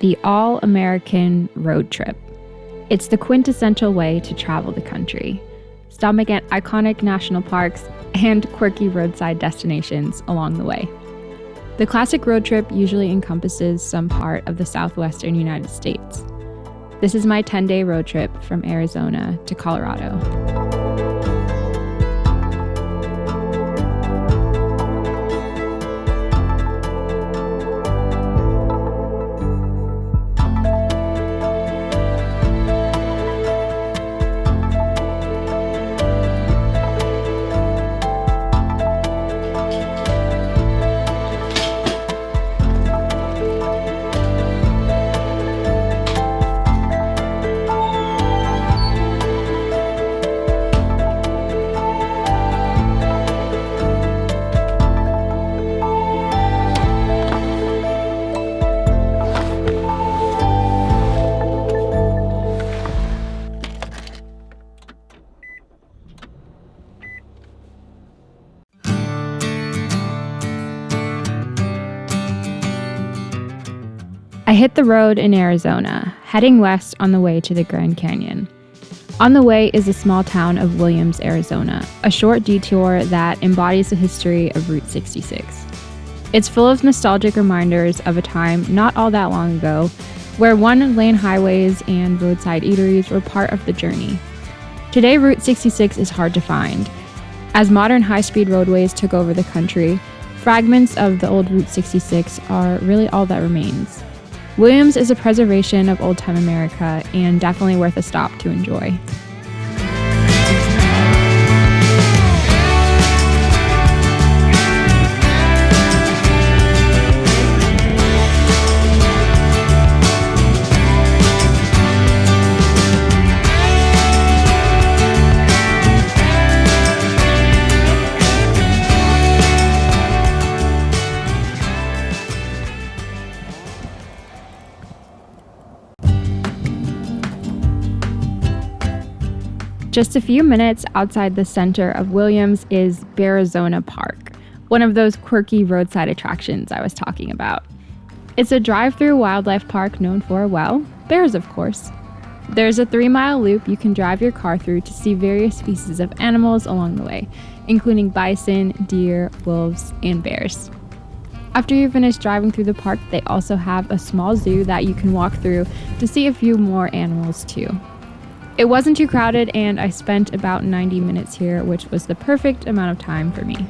the all-American road trip. It's the quintessential way to travel the country, stopping at iconic national parks and quirky roadside destinations along the way. The classic road trip usually encompasses some part of the southwestern United States. This is my 10-day road trip from Arizona to Colorado. I hit the road in Arizona, heading west on the way to the Grand Canyon. On the way is the small town of Williams, Arizona, a short detour that embodies the history of Route 66. It's full of nostalgic reminders of a time not all that long ago where one-lane highways and roadside eateries were part of the journey. Today, Route 66 is hard to find. As modern high-speed roadways took over the country, fragments of the old Route 66 are really all that remains. Williams is a preservation of old-time America and definitely worth a stop to enjoy. Just a few minutes outside the center of Williams is Barazona Park, one of those quirky roadside attractions I was talking about. It's a drive-through wildlife park known for, well, bears of course. There's a 3-mile loop you can drive your car through to see various species of animals along the way, including bison, deer, wolves, and bears. After you finish driving through the park, they also have a small zoo that you can walk through to see a few more animals too. It wasn't too crowded, and I spent about 90 minutes here, which was the perfect amount of time for me.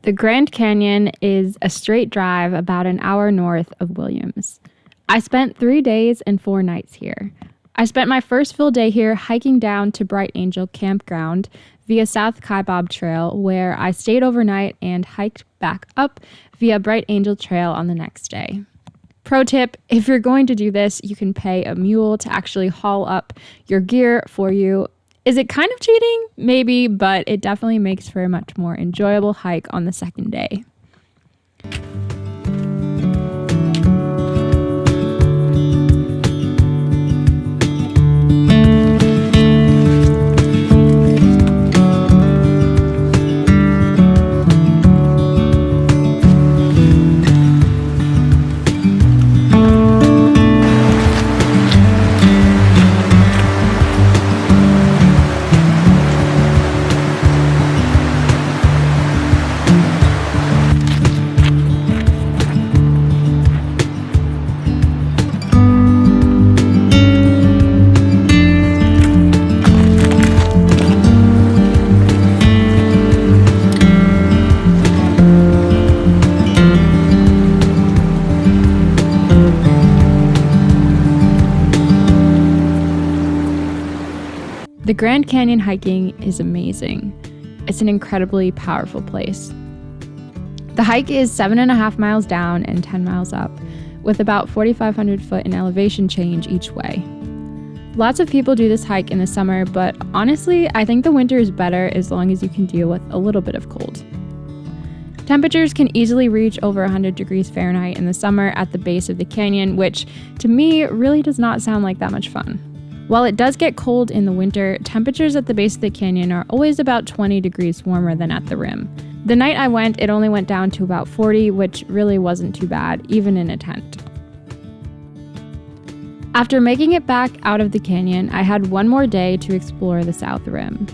The Grand Canyon is a straight drive about an hour north of Williams. I spent 3 days and 4 nights here. I spent my first full day here hiking down to Bright Angel Campground via South Kaibab Trail, where I stayed overnight and hiked back up via Bright Angel Trail on the next day. Pro tip, if you're going to do this, you can pay a mule to actually haul up your gear for you. Is it kind of cheating? Maybe, but it definitely makes for a much more enjoyable hike on the second day. The Grand Canyon hiking is amazing. It's an incredibly powerful place. The hike is 7.5 miles down and 10 miles up, with about 4,500 foot in elevation change each way. Lots of people do this hike in the summer, but honestly, I think the winter is better as long as you can deal with a little bit of cold. Temperatures can easily reach over 100 degrees Fahrenheit in the summer at the base of the canyon, which to me really does not sound like that much fun. While it does get cold in the winter, temperatures at the base of the canyon are always about 20 degrees warmer than at the rim. The night I went, it only went down to about 40, which really wasn't too bad, even in a tent. After making it back out of the canyon, I had one more day to explore the South Rim.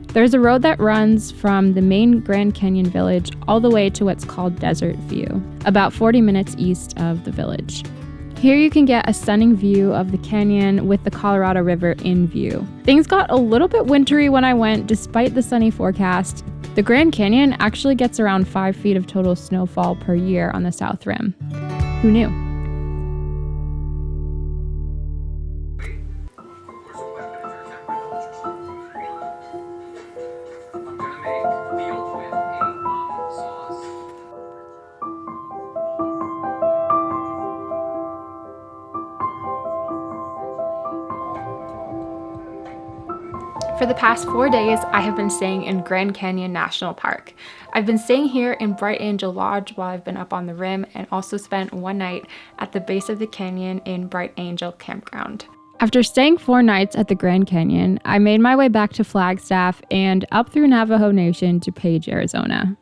There's a road that runs from the main Grand Canyon village all the way to what's called Desert View, about 40 minutes east of the village. Here you can get a stunning view of the canyon with the Colorado River in view. Things got a little bit wintry when I went, despite the sunny forecast. The Grand Canyon actually gets around 5 feet of total snowfall per year on the South Rim. Who knew? For the past 4 days, I have been staying in Grand Canyon National Park. I've been staying here in Bright Angel Lodge while I've been up on the rim, and also spent one night at the base of the canyon in Bright Angel Campground. After staying 4 nights at the Grand Canyon, I made my way back to Flagstaff and up through Navajo Nation to Page, Arizona.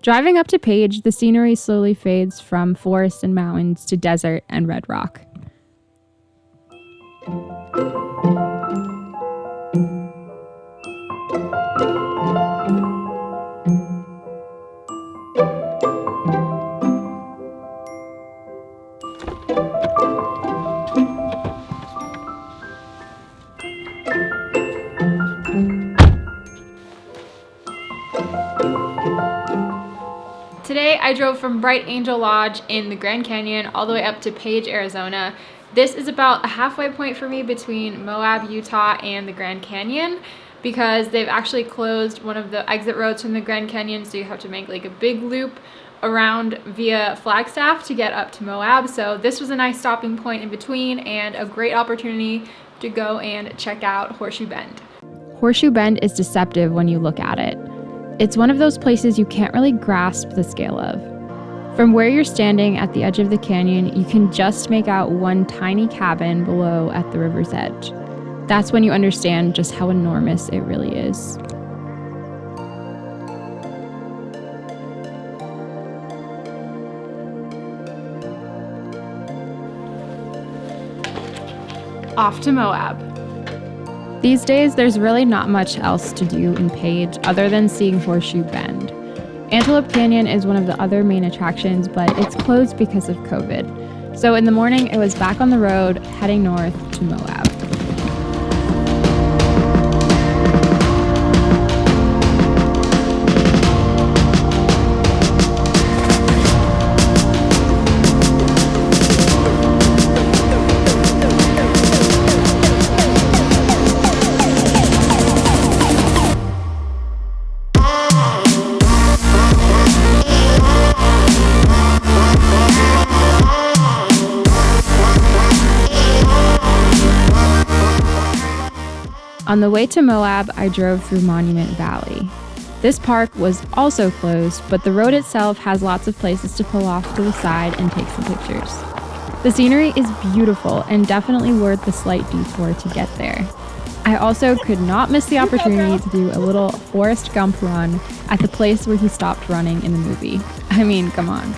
Driving up to Page, the scenery slowly fades from forests and mountains to desert and red rock. Today I drove from Bright Angel Lodge in the Grand Canyon all the way up to Page, Arizona. This is about a halfway point for me between Moab, Utah and the Grand Canyon, because they've actually closed one of the exit roads from the Grand Canyon, so you have to make like a big loop around via Flagstaff to get up to Moab. So this was a nice stopping point in between and a great opportunity to go and check out Horseshoe Bend. Horseshoe Bend is deceptive when you look at it. It's one of those places you can't really grasp the scale of. From where you're standing at the edge of the canyon, you can just make out one tiny cabin below at the river's edge. That's when you understand just how enormous it really is. Off to Moab. These days, there's really not much else to do in Page other than seeing Horseshoe Bend. Antelope Canyon is one of the other main attractions, but it's closed because of COVID. So in the morning, it was back on the road, heading north to Moab. On the way to Moab, I drove through Monument Valley. This park was also closed, but the road itself has lots of places to pull off to the side and take some pictures. The scenery is beautiful and definitely worth the slight detour to get there. I also could not miss the opportunity to do a little Forrest Gump run at the place where he stopped running in the movie. I mean, come on.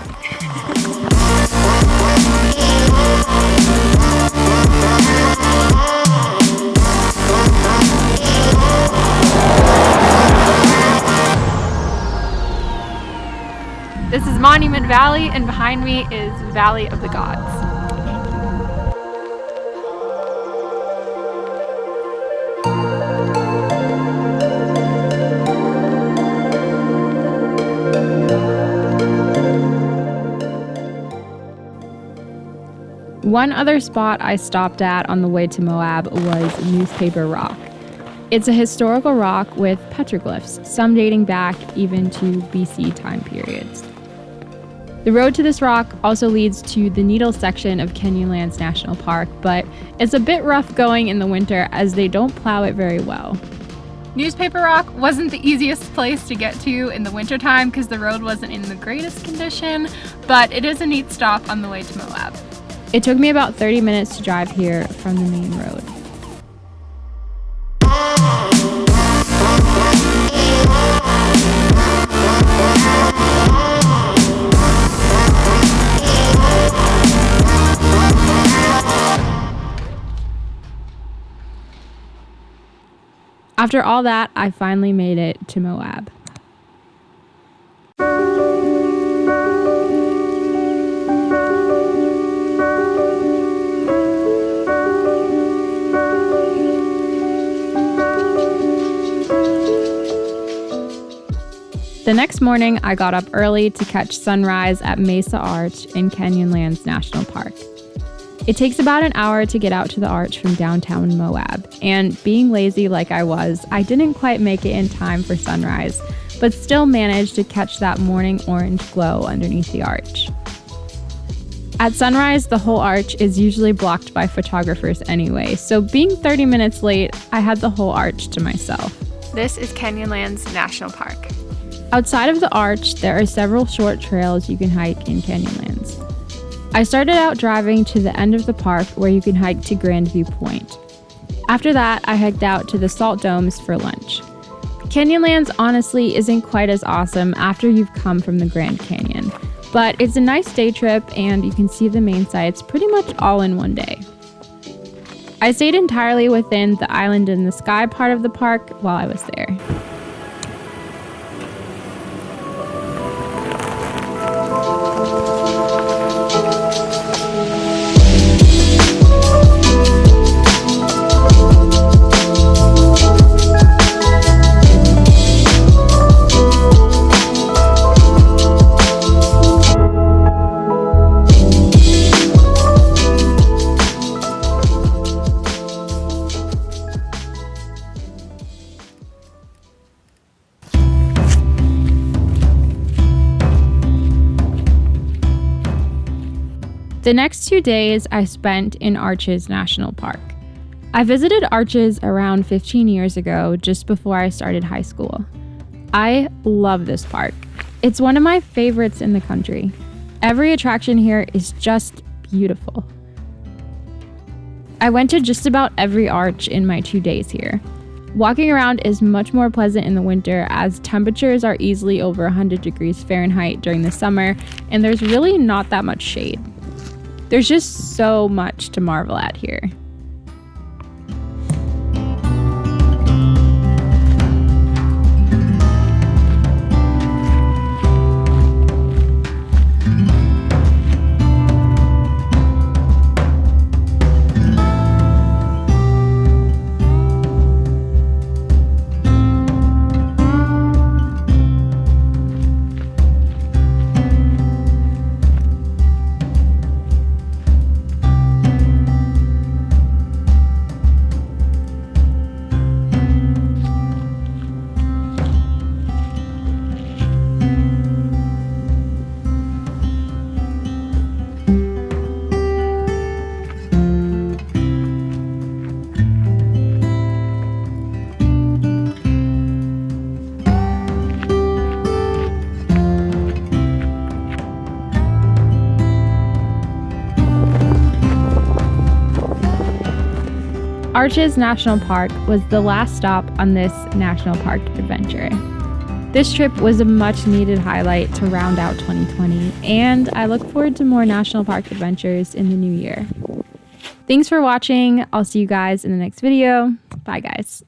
This is Monument Valley, and behind me is Valley of the Gods. One other spot I stopped at on the way to Moab was Newspaper Rock. It's a historical rock with petroglyphs, some dating back even to BC time periods. The road to this rock also leads to the Needle section of Canyonlands National Park, but it's a bit rough going in the winter as they don't plow it very well. Newspaper Rock wasn't the easiest place to get to in the wintertime because the road wasn't in the greatest condition, but it is a neat stop on the way to Moab. It took me about 30 minutes to drive here from the main road. After all that, I finally made it to Moab. The next morning, I got up early to catch sunrise at Mesa Arch in Canyonlands National Park. It takes about an hour to get out to the arch from downtown Moab, and being lazy like I was, I didn't quite make it in time for sunrise, but still managed to catch that morning orange glow underneath the arch. At sunrise, the whole arch is usually blocked by photographers anyway, so being 30 minutes late, I had the whole arch to myself. This is Canyonlands National Park. Outside of the arch, there are several short trails you can hike in Canyonlands. I started out driving to the end of the park where you can hike to Grandview Point. After that, I hiked out to the Salt Domes for lunch. Canyonlands honestly isn't quite as awesome after you've come from the Grand Canyon, but it's a nice day trip and you can see the main sites pretty much all in one day. I stayed entirely within the Island in the Sky part of the park while I was there. The next 2 days I spent in Arches National Park. I visited Arches around 15 years ago, just before I started high school. I love this park. It's one of my favorites in the country. Every attraction here is just beautiful. I went to just about every arch in my 2 days here. Walking around is much more pleasant in the winter as temperatures are easily over 100 degrees Fahrenheit during the summer, and there's really not that much shade. There's just so much to marvel at here. Arches National Park was the last stop on this national park adventure. This trip was a much needed highlight to round out 2020, and I look forward to more national park adventures in the new year. Thanks for watching. I'll see you guys in the next video. Bye guys.